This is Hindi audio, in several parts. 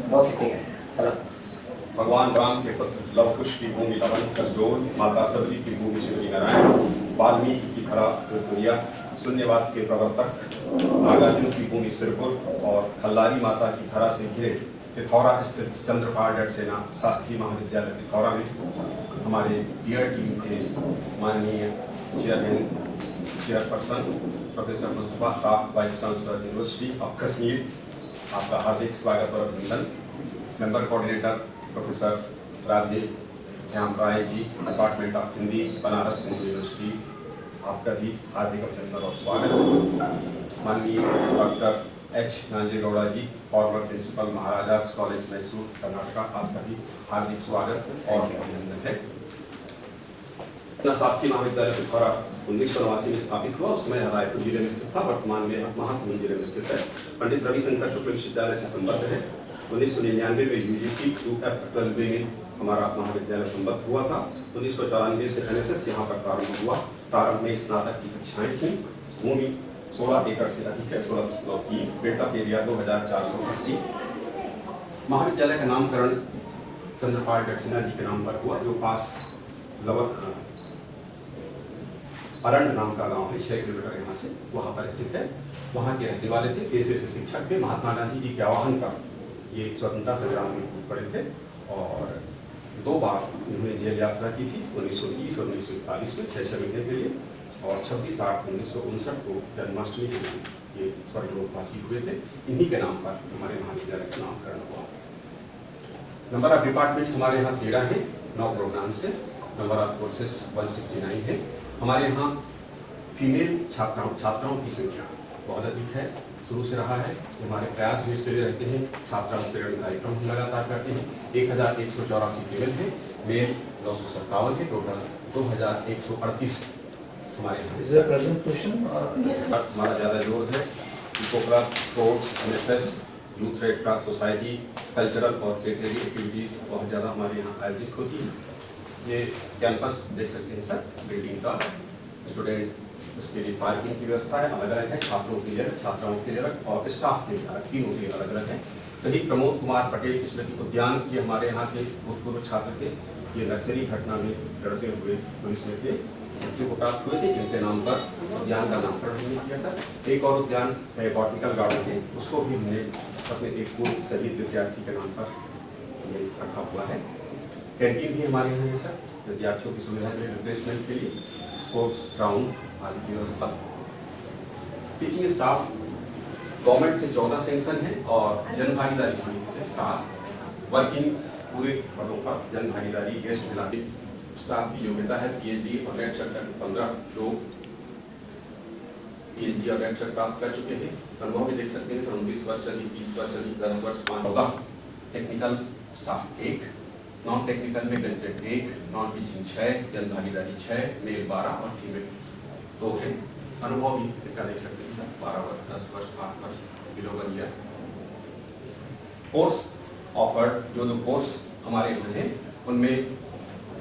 ओके ठीक है चलो। भगवान राम के पुत्र लव कुश की भूमि लवन कसडोल, माता सबरी की भूमि शिवरी नारायण, वाल्मीकि की धरा तुरिया, शून्यवाद के प्रवर्तक नागार्जुन की भूमि सिरपुर और खल्लारी माता की धरा से घिरे पिथौरा स्थित चंद्रपाल डट सेना शासकीय महाविद्यालय पिथौरा में हमारे पीआर टीम के माननीय चेयरपर्सन प्रोफेसर मुस्तफा साहब, vice chancellor university of Kashmir, आपका हार्दिक स्वागत और अभिनंदन। Member coordinator professor Radhe Shyam Rai ji, department of Hindi, Banaras Hindu university, आपका भी हार्दिक अभिनंदन और स्वागत। माननीय doctor H Nanjegowda ji, former principal Maharaja's college Mysore Karnataka, आपका भी हार्दिक स्वागत और अभिनंदन है। शासकीय महाविद्यालय पिथौरा 1989 में स्थापित हुआ। उस समय रायपुर जिले में स्थित था, वर्तमान में महासमुंद जिले में स्थित है। पंडित रविशंकर शुक्ल विश्वविद्यालय से संबद्ध है। 1999 में यूजीसी 2F12 में हमारा महाविद्यालय संबद्ध हुआ था। 1994 से एनएसएस यहाँ पर प्रारंभ हुआ। प्रारंभ में स्नातक की कक्षाएं थी। भूमि 16 एकड़ से अधिक है, 16.3। Built-up area 2480। महाविद्यालय का नामकरण चंद्रपाल डट सेना जी के नाम पर हुआ, जो पास अरंड नाम का गांव है, 6 किलोमीटर यहाँ से, वहाँ पर स्थित है। वहाँ के रहने वाले थे, पेशे से शिक्षक थे। महात्मा गांधी जी के आह्वान पर ये स्वतंत्रता संग्राम में कूद पड़े थे और 2 बार उन्होंने जेल यात्रा की थी, 1930 और 1941 में 6 महीने के लिए, और 26/8/1959 को जन्माष्टमी के दिन ये स्वर्गलोकवासी हुए थे। इन्हीं के नाम पर हमारे महाविद्यालय का नामकरण हुआ। नंबर ऑफ डिपार्टमेंट्स हमारे यहाँ 13 हैं, 9 प्रोग्राम से। नंबर ऑफ कोर्सेस 169 है। हमारे यहाँ फीमेल छात्राओं की संख्या बहुत अधिक है, शुरू से रहा है। हमारे प्रयास भी इसके लिए रहते हैं। छात्रा उत्पीड़न कार्यक्रम हम लगातार करते हैं। 1184 फीमेल है, मेल 957 है, टोटल 2138 हमारे यहाँ। हमारा ज़्यादा जोर है पोखरा sports, NSS, youth red cross society, cultural और लिटरेरी एक्टिविटीज़ बहुत ज़्यादा हमारे यहाँ आयोजित होती है। ये कैंपस देख सकते हैं सर, बिल्डिंग का। स्टूडेंट उसके लिए पार्किंग की व्यवस्था है, अलग अलग है, छात्रों के लिए अलग, छात्राओं के लिए अलग और स्टाफ के लिए अलग, तीनों के लिए अलग अलग है। शहीद प्रमोद कुमार पटेल स्मृति उद्यान, ये हमारे यहाँ के भूतपूर्व छात्र थे। ये नक्सली घटना में लड़ते हुए पुलिस में थे, मृत्यु को प्राप्त हुए थे। इनके नाम पर उद्यान का नामकरण हमने किया सर। एक और उद्यान बॉटनिकल गार्डन है, उसको भी हमने अपने एक पूर्व शहीद विद्यार्थी के नाम पर हमने रखा हुआ है। कैंटीन भी हमारे यहाँ है सर, विद्यार्थियों की सुविधा के लिए, रिफ्रेशमेंट के लिए, स्पोर्ट्स ग्राउंड आदि की व्यवस्था। टीचिंग स्टाफ गवर्नमेंट से 14 सेंक्शन है और जन भागीदारी समिति से 7। वर्किंग पूरे पदों पर जन भागीदारी, गेस्ट मिलानी। स्टाफ की योग्यता है पीएचडी और नेट तक 15 लोग पीएचडी और नेट तक प्राप्त कर चुके हैं। अनुभव भी देख सकते हैं सर, 19 वर्ष अधिक, 20 वर्ष अधिक, 10 वर्ष 14। टेक्निकल स्टाफ 1, नॉन टेक्निकल में ग्रेजुएट 1, नॉन टीचिंग 6, जन भागीदारी 6, मेल 12 और फीमेल 2 है। अनुभव भी इनका देख सकते हैं सर, 12 वर्ष, 10 वर्ष, 8 वर्ष, बिलो 1 ईयर। कोर्स ऑफर्ड, जो कोर्स हमारे यहाँ हैं उनमें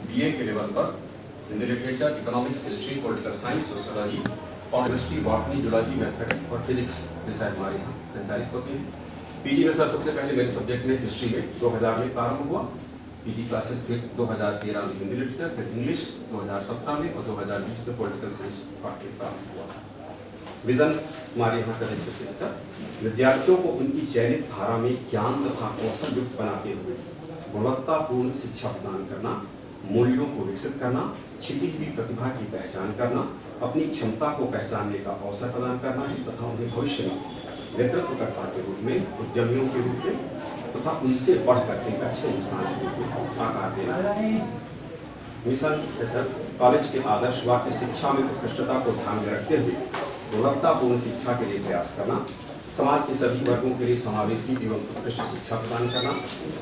बीए के लेवल पर Hindi literature, economics, history, political science, sociology, chemistry, botany, zoology, mathematics और फिजिक्स विषय हमारे यहाँ संचालित होते हैं। पीजी में सर सबसे पहले मेरे सब्जेक्ट में हिस्ट्री में 2000 में प्रारंभ हुआ। पीजी क्लासेस फिर 2013 में हिंदी लिटरेचर, फिर इंग्लिश 2017 में और 2020 में पॉलिटिकल साइंस पाठ्यक्रम प्रारंभ हुआ। विजन हमारे यहाँ का देख सकते हैं सर, विद्यार्थियों को उनकी चयनित धारा में ज्ञान तथा कौशल युक्त बनाते हुए गुणवत्तापूर्ण शिक्षा प्रदान करना, मूल्यों को विकसित करना, छिपी हुई प्रतिभा की पहचान करना, अपनी क्षमता को पहचानने का अवसर प्रदान करना है तथा उन्हें भविष्य में नेतृत्वकर्ता के रूप में, उद्यमियों के रूप में तथा उनसे बढ़कर एक अच्छे इंसान के रूप में आकार देना है। मिशन सर, कॉलेज के आदर्श वाक्य शिक्षा में उत्कृष्टता को ध्यान में रखते हुए गुणवत्तापूर्ण शिक्षा के लिए प्रयास करना, समाज के सभी वर्गों के लिए समावेशी एवं उत्कृष्ट शिक्षा प्रदान करना,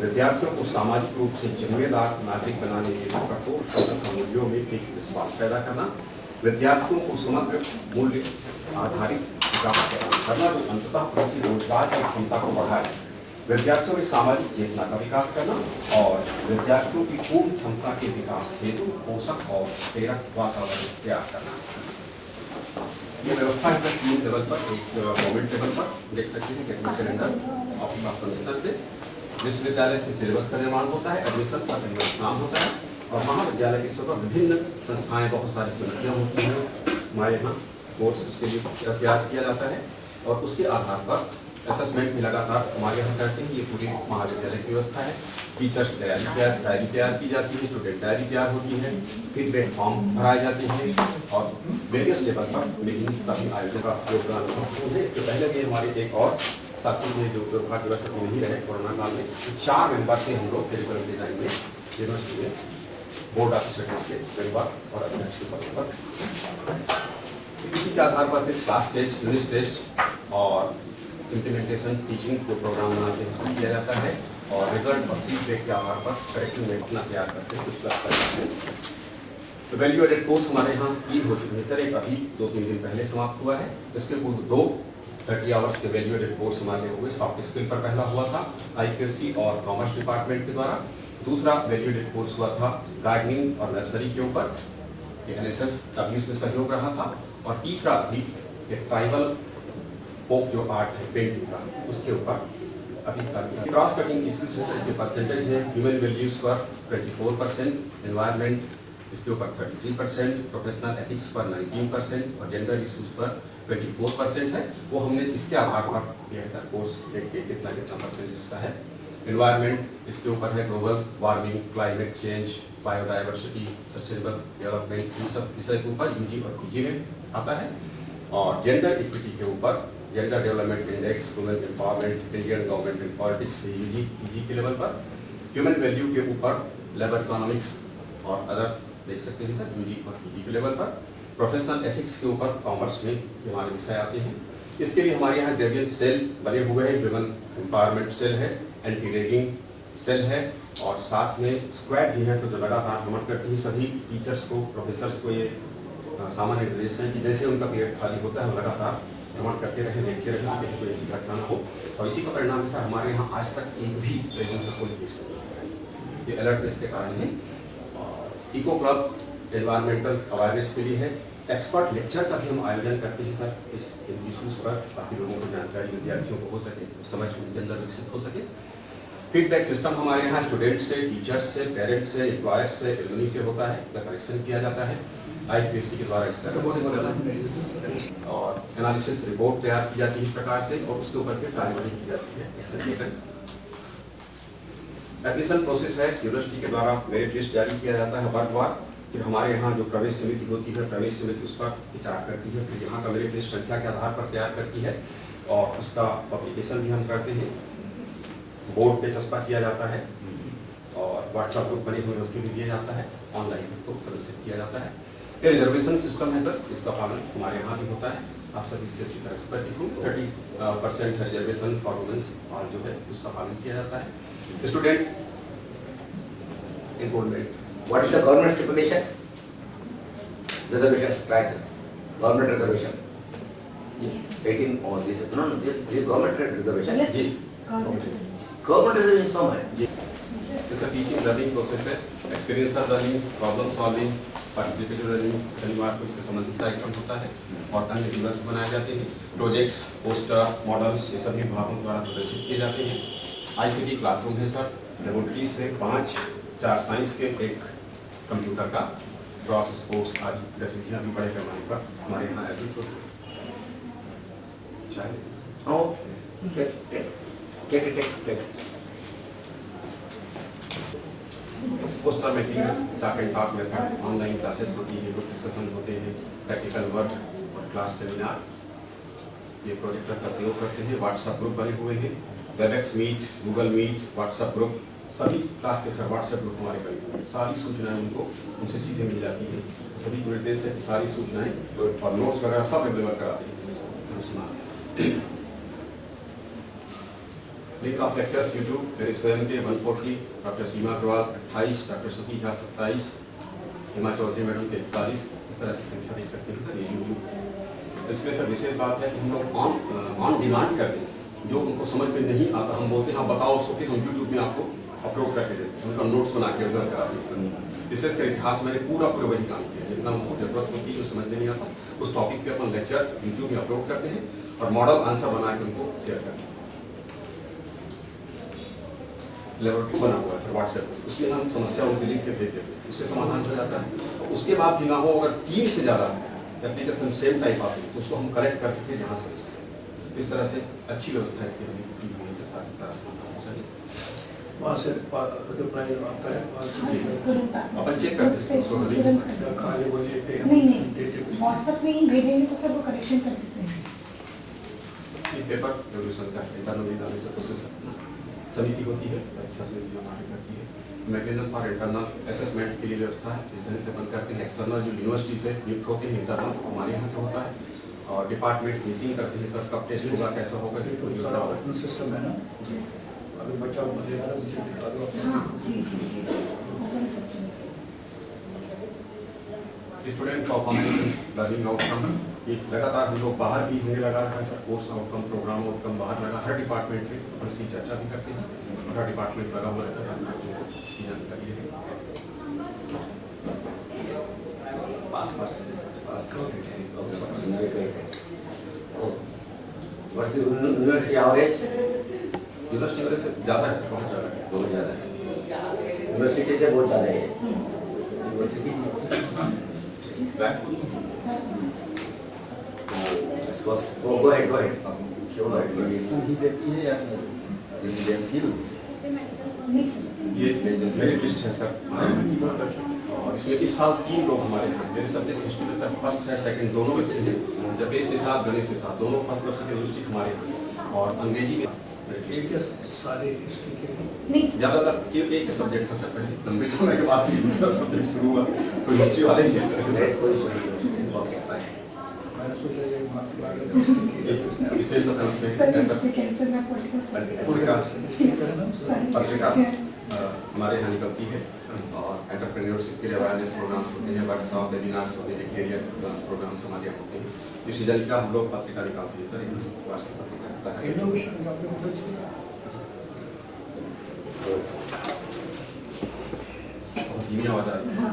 विद्यार्थियों को सामाजिक रूप से जिम्मेदार नागरिक बनाने के लिए कठोर तथा मूल्यों में एक विश्वास पैदा करना, विद्यार्थियों को समग्र मूल्य आधारित विकास प्रदान करना जो अंततः उनकी रोजगार की क्षमता को बढ़ाए, विद्यार्थियों में सामाजिक चेतना का विकास करना और विद्यार्थियों की पूर्ण क्षमता के विकास हेतु पोषक और प्रेरक वातावरण तैयार करना। ये व्यवस्था है 3 लेवल पर, एक गवर्नमेंट लेवल पर देख सकते हैं cabinet calendar office of commissioner से, विश्वविद्यालय से सिलेबस का निर्माण होता है, एडमिशन का नाम होता है, और महाविद्यालय के स्तर पर विभिन्न संस्थाएं, बहुत सारी समितियाँ होती हैं हमारे यहाँ, कोर्स उसके लिए तैयार किया जाता है, और उसके आधार पर असेसमेंट भी लगातार हमारे यहाँ करते हैं। ये पूरी महाविद्यालय की व्यवस्था है। टीचर्स डायरी तैयार की जाती है, स्टूडेंट डायरी तैयार होती है, फीडबैक फॉर्म भराए जाते हैं, और वेरियस लेवल पर मीटिंग का भी आयोजन का योगदान है। इससे पहले भी हमारे एक और साथी में जो दुर्भाग्यवश अभी नहीं रहे कोरोना काल में, 4 मेंबर से हम लोग करिकुलम डिजाइन में यूनिवर्सिटी में बोर्ड ऑफ स्टडीज के मेंबर और अध्यक्ष के पद पर। इसी के आधार पर फिर क्लास टेस्ट, यूनिट टेस्ट और इम्प्लीमेंटेशन टीचिंग जो प्रोग्राम बनाते हैं उसमें किया जाता है, और रिजल्ट और फीडबैक के आधार पर करेक्शन में अपना तैयार करते हैं, कुछ क्लास करते हैं। तो वैल्यू एडेड कोर्स हमारे यहाँ 3 हो चुके हैं सर। एक अभी 2-3 दिन पहले समाप्त हुआ है। इसके पूर्व 2 30 आवर्स के वैल्यू एडेड कोर्स हमारे हुए। सॉफ्ट स्किल पर पहला हुआ था IQAC और कॉमर्स डिपार्टमेंट के द्वारा। दूसरा वैल्यू एडेड कोर्स हुआ था गार्डनिंग और नर्सरी के ऊपर, NSS का भी उसमें सहयोग रहा था। और तीसरा अभी एक ट्राइबल पोक जो आर्ट है पेंटिंग का, उसके ऊपर अभी क्रॉस कटिंग इश्यूज है। इसके परसेंटेज है ह्यूमन वैल्यूज पर 24%, एनवायरनमेंट इसके ऊपर 33%, प्रोफेशनल एथिक्स पर 19% और जेंडर इश्यूज पर 24% है। वो हमने इसके आधार पर दिया है सर कोर्स देख के कितना परसेंटेज इसका है। एनवायरनमेंट इसके ऊपर है global warming, climate change, biodiversity, sustainable development, इन सब विषय के ऊपर UG और PG में आता है। और जेंडर इक्विटी के ऊपर gender development index, women empowerment, Indian government in politics UG PG के लेवल पर। ह्यूमन वैल्यू के ऊपर लेबर इकोनॉमिक्स और अदर देख सकते हैं सर UG और PG के लेवल पर। प्रोफेशनल एथिक्स के ऊपर कॉमर्स में हमारे विषय आते हैं। इसके लिए हमारे यहाँ ग्रेवियन सेल बने हुए हैं, वुमेन एम्पावरमेंट सेल है, एंटी रेगिंग सेल है, और साथ में स्क्वाड भी है, तो जो लगातार भ्रमण करती है सभी टीचर्स को, प्रोफेसर्स को ये सामान्य निर्देश है कि जैसे उनका पीरियड खाली होता है वो लगातार भ्रमण करते रहे, देखते रहे कि कहीं कोई ऐसी घटना न हो। और इसी का परिणाम सर हमारे यहाँ आज तक एक भी रेगिंग का कोई केस नहीं है। ये अलर्टनेस के कारण है। और इको क्लब एनवायरमेंटल अवेयरनेस के लिए है। एक्सपर्ट लेक्चर का भी हम आयोजन करते हैं सर इस इश्यूज पर, ताकि लोगों को जानकारी, विद्यार्थियों को हो सके, समझ उनके अंदर विकसित हो सके। फीडबैक सिस्टम हमारे यहाँ स्टूडेंट्स से, टीचर्स से, पेरेंट्स से, एम्प्लॉयर्स से, एलुमनी से होता है, इसका करेक्शन किया जाता है। IQAC के द्वारा इसका और एनालिसिस रिपोर्ट तैयार की जाती है इस प्रकार से, और उसके ऊपर फिर कार्यवाही की जाती है एक्शन लेकर। एडमिशन प्रोसेस है, यूनिवर्सिटी के द्वारा मेरिट लिस्ट जारी किया जाता है वर्गवार। फिर हमारे यहाँ जो प्रवेश समिति होती है, प्रवेश समिति उस पर विचार करती है, फिर यहाँ का मेरिट लिस्ट संख्या के आधार पर तैयार करती है, और उसका पब्लिकेशन भी हम करते हैं। बोर्ड पे चस्पा किया जाता है, और व्हाट्सएप ग्रुप बने हुए उसके भी दिया जाता है, ऑनलाइन को प्रदर्शित किया जाता है। ये रिजर्वेशन सिस्टम है सर, इसका पालन हमारे यहाँ भी होता है। आप सभी इससे अच्छी तरह से परिचित हो। 30% रिजर्वेशन फॉर वुमेन्स और जो है उसका पालन किया जाता है। Student enrolment, What is the government stipulation? Reservation strike. Government reservation. Yes. 18 or this is government reservation. Yes. जी Government reservation so much. जी जैसा टीचिंग लर्निंग प्रोसेस है, experiential learning, problem solving, participative learning, शनिवार को इससे संबंधित कार्यक्रम होता है, और अन्य दिवस बनाए जाते हैं। प्रोजेक्ट्स, पोस्टर, मॉडल्स ये सभी विभागों द्वारा प्रदर्शित किए जाते हैं। ICT क्लासरूम है सर, लेबोरेटरीज है 5, 4 साइंस के, 1 कंप्यूटर का, क्रॉस स्पोर्ट्स आदि गतिविधियाँ भी बड़े पैमाने पर हमारे यहाँ आयोजित होती हैं। Oh, take. Poster material, chart and talk method, online classes होती है, ग्रुप डिस्कशन होते हैं, प्रैक्टिकल वर्क और क्लास सेमिनार, ये प्रोजेक्टर का प्रयोग करते हैं। व्हाट्सएप ग्रुप बने हुए हैं, Webex meet, Google meet, WhatsApp group, सभी क्लास के सर व्हाट्सएप ग्रुप हमारे बने हुए हैं। सारी सूचनाएं उनको उनसे सीधे मिल जाती है। सभी को निर्देश है कि सारी सूचनाएं और नोट्स वगैरह सब अवेलेबल कराते हैं। लिंक ऑफ लेक्चर्स यूट्यूब मेरे स्वयं के 140, डॉक्टर सीमा अग्रवाल 28, डॉक्टर सुकी झा 27, हिमा चौधरी मैडम के 41, इस तरह से संख्या देख सकते हैं सर ये यूट्यूब। इसमें सर विशेष बात है कि हम लोग ऑन डिमांड करते हैं। जो उनको समझ में नहीं आता हम बोलते हैं आप बताओ उसको, फिर हम यूट्यूब में आपको अपलोड करके देते हैं, उनका नोट्स बना के अपलोड कराते हैं। विशेषकर इतिहास मैंने पूरा वही काम किया, जितना उनको जरूरत होती है जो समझ में नहीं आता उस टॉपिक पे अपन लेक्चर यूट्यूब में अपलोड करते हैं और मॉडल आंसर बना के उनको शेयर करते हैं। लेबोरेटरी बना हुआ है सर व्हाट्सएप, उसमें हम समस्या उनके लिख के भेज देते हैं, उससे समाधान हो जाता है। और उसके बाद भी ना हो, अगर 3 से ज़्यादा एप्लीकेशन सेम टाइप आती है तो उसको हम करेक्ट करके फिर यहाँ से भेजते हैं। इस तरह से अच्छी व्यवस्था इसके लिए की हुई है सरकार की, सारा समाधान हो सके। वहाँ से रिप्लाई आता है, अपन चेक करते हैं उसको कभी खाली वो लेते हैं, नहीं देते कुछ व्हाट्सएप में ही भेजेंगे तो सब वो करेक्शन कर देते हैं। ये पेपर रेवोल्यूशन का इंटरनल एग्जामिनेशन प्रोसेस समिति होती है, परीक्षा समिति जो हमारी करती है। मैकेनिज्म फॉर इंटरनल असेसमेंट के लिए व्यवस्था है, इस ढंग से बंद करते हैं। एक्सटर्नल जो यूनिवर्सिटी से नियुक्त होते हैं इंटरनल हमारे यहाँ से होता है, और डिपार्टमेंट मीटिंग करते हैं सर कब टेस्ट होगा, कैसा होगा, इसको सारा ओपन सिस्टम है ना। अभी बच्चा मुझे दिखा दो अपना। हाँ जी जी जी ओपन सिस्टम है। स्टूडेंट परफॉर्मेंस लर्निंग आउटकम, ये लगातार हम लोग बाहर भी होने लगा है sir, course outcome programme outcome बाहर लगा, हर डिपार्टमेंट में अपन इसकी चर्चा भी करते हैं, और हर डिपार्टमेंट लगा हुआ रहता है इसकी जानकारी है। यूनिवर्सिटी आवरेज यूनिवर्सिटी वगैरह से ज़्यादा है, बहुत ज़्यादा है। बहुत ज़्यादा है, यूनिवर्सिटी से बहुत ज़्यादा है यूनिवर्सिटी। Go ahead. ही देती है या रेजिडेंशियल? ये मेरिट लिस्ट है सर, और इसमें इस साल 3 लोग हमारे हैं। मेरे सब्जेक्ट हिस्ट्री में सर फर्स्ट है सेकंड दोनों बच्चे हैं, जपेश के साथ गणेश के साथ दोनों फर्स्ट और सेकंड लिस्ट हमारे हैं, और अंग्रेजी में सारे हिस्ट्री के नहीं ज़्यादातर एक सब्जेक्ट था सर, पहले लंबे समय के बाद दूसरा सब्जेक्ट शुरू हुआ तो हिस्ट्री वाले ही हैं। मैंने सोचा ये विशेष कैंसर में पत्रिका हमारे यहाँ निकलती है, और एंटरप्रेन्योरशिप के लिए अवेयरनेस प्रोग्राम्स होते हैं, वर्कशॉप वेबिनार्स होते हैं, कैरियर प्रोग्राम्स हमारे यहाँ होते हैं। इस सीजन का हम लोग पत्रिका निकालते हैं सर, एक वार्षिक पत्रिका धीमी आवाज आ रही है।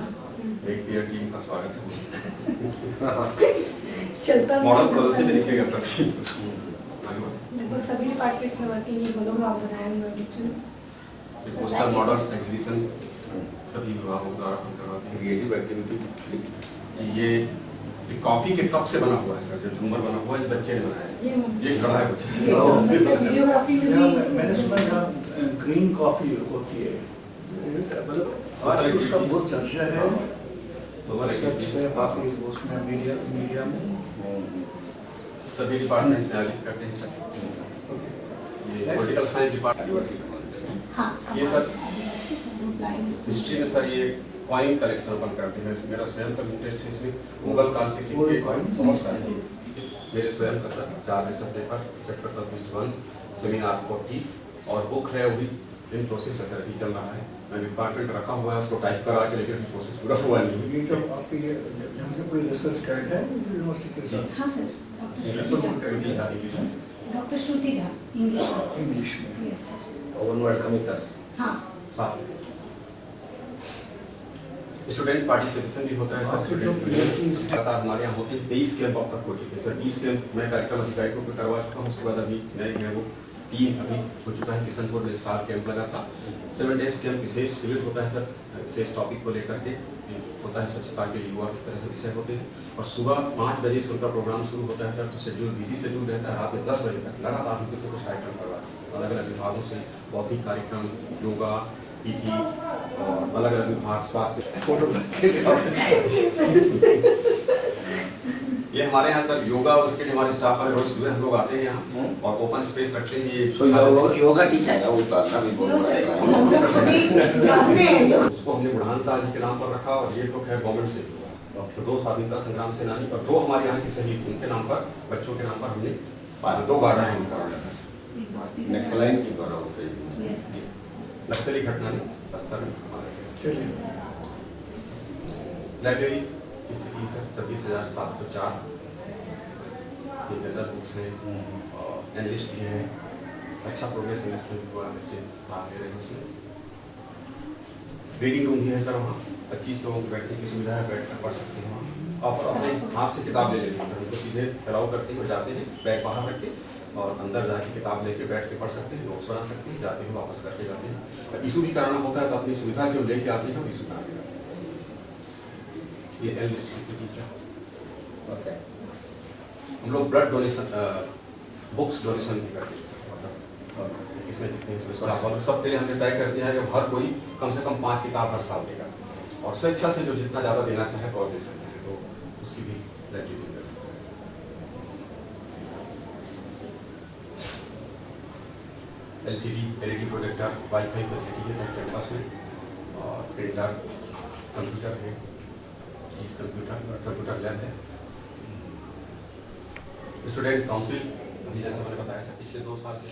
एक पेयर टीम का स्वागत है। चलता मॉडल प्रदर्शन भी लिखेगा सर। लगभग सभी डिपार्टमेंट में वर्किंग ये मनोभाव बनाए हुए हैं। पोस्टर मॉडल्स एग्जीबिशन सभी विभागों द्वारा हम करवाते हैं। क्रिएटिव एक्टिविटी ये कॉफी के कप से बना हुआ है सर, जो झूमर बना हुआ है इस बच्चे ने बनाया है, ये कड़ा है बच्चे। मैंने सुना यहाँ ग्रीन कॉफी होती है, मतलब आज उसका बहुत चर्चा है, काफी उसमें मीडिया में सभी डिपार्टमेंट में आयोजित करते हैं सर। ये पॉलिटिकल साइंस डिपार्टमेंट, हाँ ये सर हिस्ट्री में सर ये कॉइन कलेक्शन अपन करते हैं। मेरा स्वयं का इंटरेस्ट है इसमें, मुगल काल के सिक्के बहुत सारे मेरे स्वयं का sir 4 research paper, chapter 1 seminar 40, और बुक है वो भी इन प्रोसेस है सर, अभी चल रहा है। मैंने डिपार्टमेंट रखा हुआ है, उसको टाइप करा के, लेकिन प्रोसेस पूरा हुआ नहीं है। ये जो आपकी यहाँ से कोई रिसर्च करते हैं यूनिवर्सिटी के साथ? हाँ sir, doctor Shruti Jha English में। Yes sir. One word committers. हाँ साथ स्टूडेंट पार्टिसिपेशन भी होता है सर। स्टूडेंट लगातार हमारे यहाँ होते हैं, 23 कैंप अब तक हो चुके हैं सर। 20 कैंप मैं कार्यक्रम अधिकारी को करवा चुका हूँ, उसके बाद अभी नए हैं वो 3 अभी हो चुका है। किशनपुर में 7 कैंप लगा था। 7 डेज कैंप विशेष शिविर होता है सर, विशेष टॉपिक को लेकर के होता है, स्वच्छता के युवा इस तरह से विषय होते हैं। और सुबह 5 बजे से उनका प्रोग्राम शुरू होता है सर, तो शेड्यूल बिजी शेड्यूल रहता है। रात में 10 बजे तक लगातार हम कुछ कार्यक्रम करवाते हैं, अलग अलग विभागों से बौद्धिक कार्यक्रम, योगा, पीटी, और अलग अलग विभाग, स्वास्थ्य। फोटो ये हमारे यहाँ सर योगा, उसके लिए हमारे स्टाफ वाले रोज सुबह हम लोग आते हैं यहाँ और ओपन स्पेस रखते हैं। ये योगा टीचर है, उतारना भी बहुत उसको हमने बुढ़ान साहब जी के नाम पर रखा, और ये तो खैर गवर्नमेंट से हुआ। तो 2 स्वाधीनता संग्राम सेनानी और 2 हमारे यहाँ के शहीद, उनके नाम पर, बच्चों के नाम पर हमने 2 गार्डन हम करवाया था। नक्सलाइट की द्वारा उसे नक्सली घटना ने बस्तर में हमारे लाइब्रेरी की स्थिति सर 26,704 ये जनरल बुक्स हैं और एनालिस्ट भी हैं। अच्छा प्रोग्रेस इन्वेस्टमेंट हुआ, बच्चे भाग ले रहे हैं उसमें। रीडिंग रूम भी है सर, वहाँ 25 लोगों को बैठने की सुविधा है, बैठ कर पढ़ सकते हैं वहाँ। आप अपने हाथ से किताब ले लेते हैं सर, उनको सीधे अलाउ करते हैं, जाते हैं, बैग बाहर रख के और अंदर जाके किताब लेके बैठ के पढ़ सकते हैं, नोट्स बना सकते हैं, जाते हैं वापस करके जाते हैं। इशू भी कराना होता है तो अपनी सुविधा से वो लेके आते हैं और इशू करा के जाते हैं। ये एल स्थिति है। ओके। हम लोग ब्लड डोनेशन, बुक्स डोनेशन भी करते हैं। इसमें जितने स्टाफ वाले सब के लिए हमने तय कर दिया है कि हर कोई कम से कम 5 किताब हर साल देगा, और स्वेच्छा से जो जितना ज़्यादा देना चाहे तो और दे सकते हैं, तो उसकी भी व्यवस्था है। LCD LED projector, wifi facility है सब कैंपस में, और प्रिंटर, कंप्यूटर है, 30 कंप्यूटर लैब है। स्टूडेंट काउंसिल अभी जैसे मैंने बताया था पिछले 2 साल से